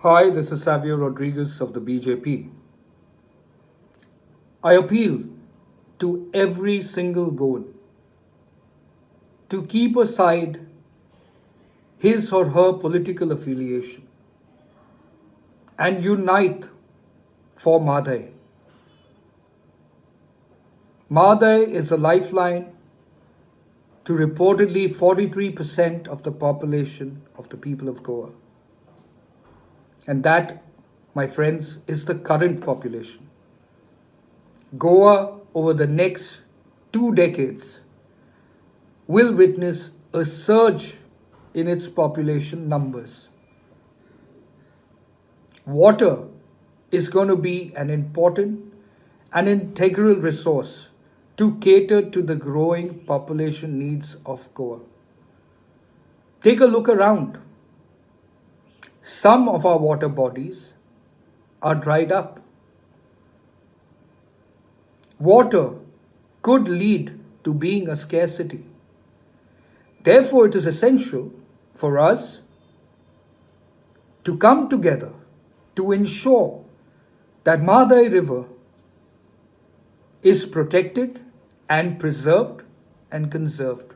Hi, this is Savio Rodriguez of the BJP. I appeal to every single Goan to keep aside his or her political affiliation and unite for Mhadei. Mhadei is a lifeline to reportedly 43% of the population of the people of Goa. And that, my friends, is the current population. Goa, over the next 2 decades, will witness a surge in its population numbers. Water is going to be an important and integral resource to cater to the growing population needs of Goa. Take a look around. Some of our water bodies are dried up. Water could lead to being a scarcity. Therefore, it is essential for us to come together to ensure that Mhadai River is protected and preserved and conserved.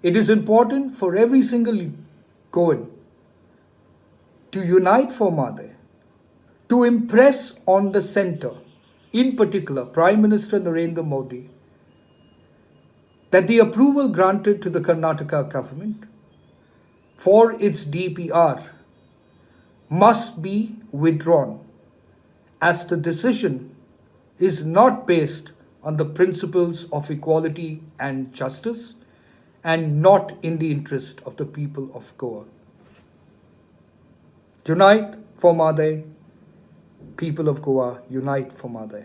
It is important for every single Goan to unite for Mhadei, to impress on the centre, in particular Prime Minister Narendra Modi, that the approval granted to the Karnataka government for its DPR must be withdrawn, as the decision is not based on the principles of equality and justice and not in the interest of the people of Goa. Unite for Mhadei, people of Goa, unite for Mhadei.